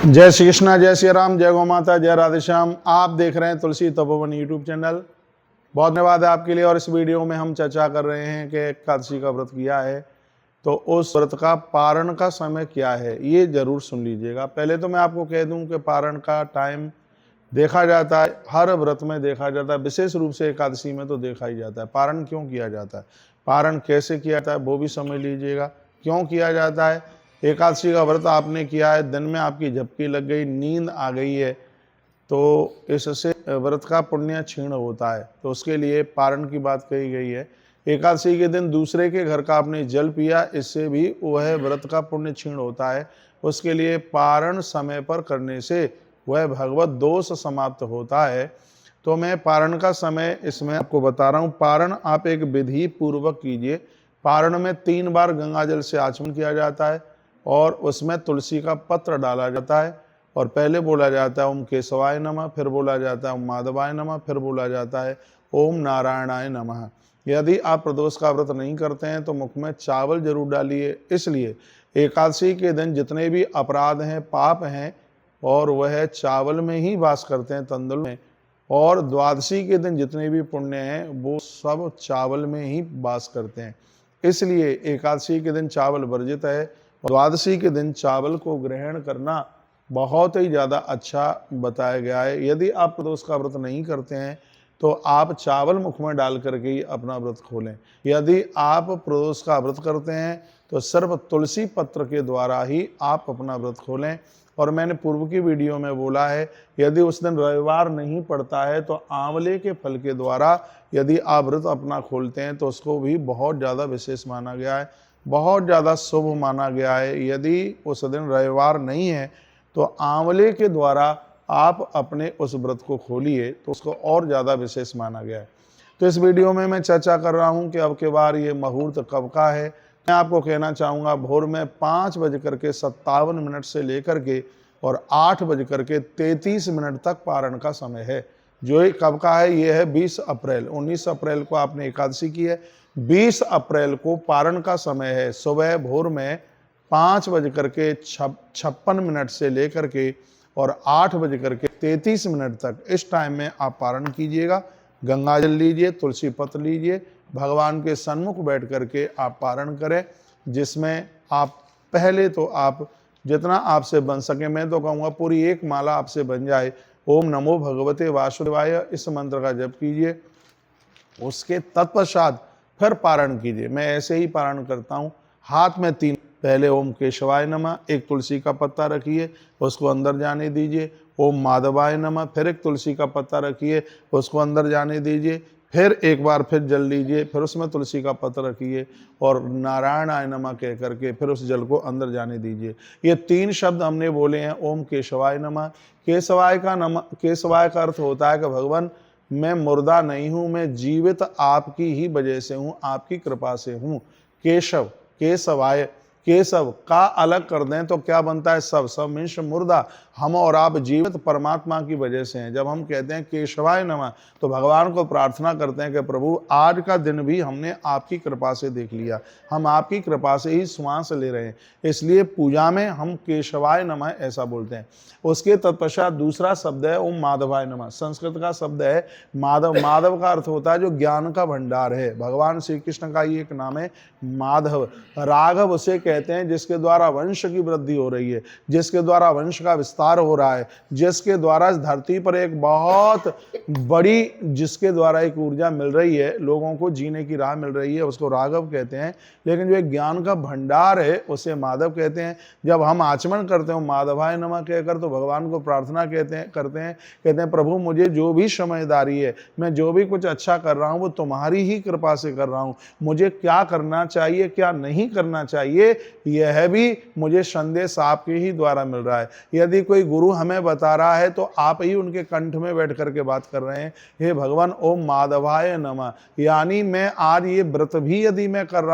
जय श्री कृष्णा, जय श्री राम, जय गौ माता, जय राधेश्याम। आप देख रहे हैं तुलसी तपोवन यूट्यूब चैनल। बहुत धन्यवाद है आपके लिए। और इस वीडियो में हम चर्चा कर रहे हैं कि एकादशी का व्रत किया है तो उस व्रत का पारण का समय क्या है, ये जरूर सुन लीजिएगा। पहले तो मैं आपको कह दूं कि पारण का टाइम देखा जाता है, हर व्रत में देखा जाता है, विशेष रूप से एकादशी में तो देखा ही जाता है। पारण क्यों किया जाता है, पारण कैसे किया जाता है, वो भी समझ लीजिएगा। क्यों किया जाता है, एकादशी का व्रत आपने किया है, दिन में आपकी झपकी लग गई, नींद आ गई है, तो इससे व्रत का पुण्य क्षीण होता है, तो उसके लिए पारण की बात कही गई है। एकादशी के दिन दूसरे के घर का आपने जल पिया, इससे भी वह व्रत का पुण्य क्षीण होता है। उसके लिए पारण समय पर करने से वह भगवत दोष समाप्त होता है। तो मैं पारण का समय इसमें आपको बता रहा हूँ। पारण आप एक विधि पूर्वक कीजिए। पारण में 3 बार गंगा जल से आचमन किया जाता है और उसमें तुलसी का पत्र डाला जाता है और पहले बोला जाता है ओम केशवाय नमः, फिर बोला जाता है ओम माधवाय नमः, फिर बोला जाता है ओम नारायणाय नमः। यदि आप प्रदोष का व्रत नहीं करते हैं तो मुख में चावल जरूर डालिए। इसलिए एकादशी के दिन जितने भी अपराध हैं, पाप हैं, और वह चावल में ही वास करते हैं, तंदुल में। और द्वादशी के दिन जितने भी पुण्य हैं वो सब चावल में ही वास करते हैं। इसलिए एकादशी के दिन चावल वर्जित है। द्वादशी के दिन चावल को ग्रहण करना बहुत ही ज़्यादा अच्छा बताया गया है। यदि आप प्रदोष का व्रत नहीं करते हैं तो आप चावल मुख में डाल करके ही अपना व्रत खोलें। यदि आप प्रदोष का व्रत करते हैं तो सिर्फ तुलसी पत्र के द्वारा ही आप अपना व्रत खोलें। और मैंने पूर्व की वीडियो में बोला है, यदि उस दिन रविवार नहीं पड़ता है तो आंवले के फल के द्वारा यदि आप व्रत अपना खोलते हैं तो उसको भी बहुत ज़्यादा विशेष माना गया है, बहुत ज़्यादा शुभ माना गया है। यदि उस दिन रविवार नहीं है तो आंवले के द्वारा आप अपने उस व्रत को खोलिए तो उसको और ज़्यादा विशेष माना गया है। तो इस वीडियो में मैं चर्चा कर रहा हूँ कि अब के बार ये मुहूर्त कब का है। मैं आपको कहना चाहूँगा भोर में 5:57 से लेकर के और 8:33 तक पारण का समय है। जो ये कब का है, ये है 20 अप्रैल। 19 अप्रैल को आपने एकादशी की है, 20 अप्रैल को पारण का समय है। सुबह भोर में 5:56 से लेकर के और 8:33 तक, इस टाइम में आप पारण कीजिएगा। गंगा जल लीजिए, तुलसी पत्र लीजिए, भगवान के सन्मुख बैठ करके आप पारण करें, जिसमें आप पहले तो आप जितना आपसे बन सके, मैं तो कहूँगा पूरी एक माला आपसे बन जाए, ओम नमो भगवते वासुदेवाय, इस मंत्र का जप कीजिए। उसके तत्पश्चात फिर पारण कीजिए। मैं ऐसे ही पारण करता हूँ। हाथ में 3, पहले ओम केशवाय नमः, एक तुलसी का पत्ता रखिए, उसको अंदर जाने दीजिए। ओम माधवाय नमः, फिर एक तुलसी का पत्ता रखिए, उसको अंदर जाने दीजिए। फिर एक बार फिर जल लीजिए, फिर उसमें तुलसी का पत्र रखिए और नारायणाय नमः कह करके फिर उस जल को अंदर जाने दीजिए। ये 3 शब्द हमने बोले हैं, ओम केशवाय नमः। केशवाय का अर्थ होता है कि भगवान मैं मुर्दा नहीं हूँ, मैं जीवित आपकी ही वजह से हूँ, आपकी कृपा से हूँ। केशव, केशवाय, केशव का अलग कर दें तो क्या बनता है, सब मीन्स मुर्दा। हम और आप जीवित परमात्मा की वजह से हैं। जब हम कहते हैं केशवाय नमः तो भगवान को प्रार्थना करते हैं कि प्रभु आज का दिन भी हमने आपकी कृपा से देख लिया, हम आपकी कृपा से ही श्वास ले रहे हैं, इसलिए पूजा में हम केशवाय नमः ऐसा बोलते हैं। उसके तत्पश्चात दूसरा शब्द है ओम माधवाय नमः। संस्कृत का शब्द है माधव। माधव का अर्थ होता है जो ज्ञान का भंडार है। भगवान श्री कृष्ण का ही एक नाम है माधव। राघव उसे कहते हैं जिसके द्वारा वंश की वृद्धि हो रही है, जिसके द्वारा वंश का विस्तार हो रहा है, जिसके द्वारा इस धरती पर एक बहुत बड़ी, जिसके द्वारा एक ऊर्जा मिल रही है, लोगों को जीने की राह मिल रही है, उसको राघव कहते हैं। लेकिन जो एक ज्ञान का भंडार है उसे माधव कहते हैं। जब हम आचमन करते हैं माधवाय नमः कहकर तो भगवान को प्रार्थना कहते हैं प्रभु मुझे जो भी समझदारी है, मैं जो भी कुछ अच्छा कर रहा हूँ वो तुम्हारी ही कृपा से कर रहा हूँ। मुझे क्या करना चाहिए, क्या नहीं करना चाहिए, यह भी मुझे संदेश आपके ही द्वारा मिल रहा है। यदि कोई गुरु हमें बता रहा है तो आप ही उनके कंठ में बैठ करके बात कर रहे हैं। हे भगवान ओम माधवाय नमः, यानी मैं आज ये व्रत भी यदि मैं कर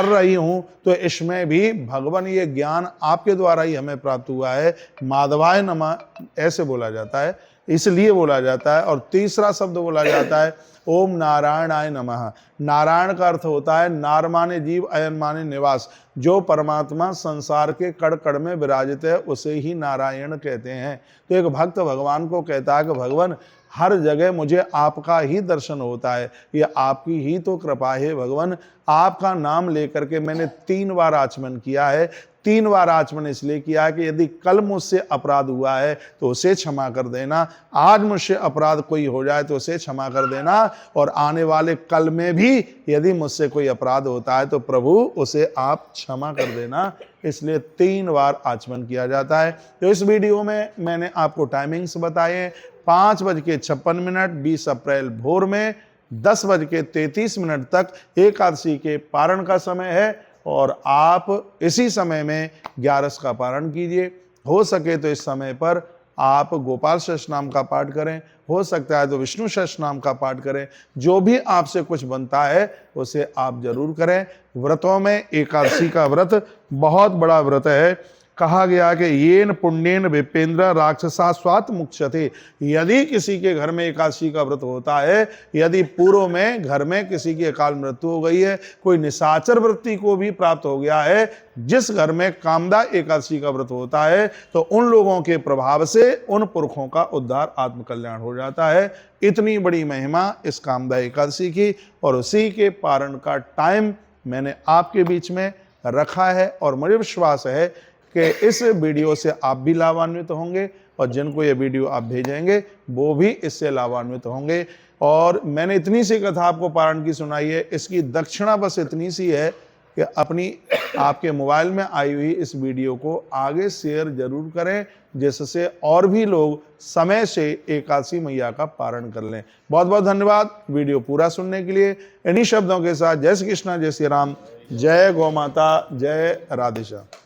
रही हूँ तो इसमें भी भगवान ये ज्ञान आपके द्वारा ही हमें प्राप्त हुआ है। माधवाय नमः ऐसे बोला जाता है। इसलिए बोला जाता है। और तीसरा शब्द बोला जाता है ओम नारायणाय नमः। नारायण का अर्थ होता है नार माने जीव, अयन माने निवास। जो परमात्मा संसार के कण कण में विराजित है उसे ही नारायण कहते हैं। तो एक भक्त भगवान को कहता है कि भगवान हर जगह मुझे आपका ही दर्शन होता है, ये आपकी ही तो कृपा है भगवान। आपका नाम लेकर के मैंने 3 बार आचमन किया है। 3 बार आचमन इसलिए किया है कि यदि कल मुझसे अपराध हुआ है तो उसे क्षमा कर देना, आज मुझसे अपराध कोई हो जाए तो उसे क्षमा कर देना, और आने वाले कल में भी यदि मुझसे कोई अपराध होता है तो प्रभु उसे आप क्षमा कर देना। इसलिए 3 बार आचमन किया जाता है। तो इस वीडियो में मैंने आपको टाइमिंग्स बताए। 5:56 20 अप्रैल भोर में 10:33 तक एकादशी के पारण का समय है, और आप इसी समय में 11 का पारण कीजिए। हो सके तो इस समय पर आप गोपाल सहस्त्र नाम का पाठ करें, हो सकता है तो विष्णु सहस्त्र नाम का पाठ करें। जो भी आपसे कुछ बनता है उसे आप जरूर करें। व्रतों में एकादशी का व्रत बहुत बड़ा व्रत है। कहा गया कि येन पुण्येन विपेंद्र राक्षसा स्वात मुक्षते। यदि किसी के घर में एकादशी का व्रत होता है, यदि पूर्व में घर में किसी की अकाल मृत्यु हो गई है, कोई निशाचर वृत्ति को भी प्राप्त हो गया है, जिस घर में कामदा एकादशी का व्रत होता है तो उन लोगों के प्रभाव से उन पुरखों का उद्धार आत्मकल्याण हो जाता है। इतनी बड़ी महिमा इस कामदा एकादशी की, और उसी के पारण का टाइम मैंने आपके बीच में रखा है। और मुझे विश्वास है कि इस वीडियो से आप भी लाभान्वित होंगे, और जिनको ये वीडियो आप भेजेंगे वो भी इससे लाभान्वित होंगे। और मैंने इतनी सी कथा आपको पारण की सुनाई है, इसकी दक्षिणा बस इतनी सी है कि अपनी आपके मोबाइल में आई हुई इस वीडियो को आगे शेयर जरूर करें, जिससे और भी लोग समय से एकादशी मैया का पारण कर लें। बहुत बहुत धन्यवाद वीडियो पूरा सुनने के लिए। इन्हीं शब्दों के साथ जय श्री कृष्ण, जय श्री राम, जय गौ माता, जय राधे श्याम।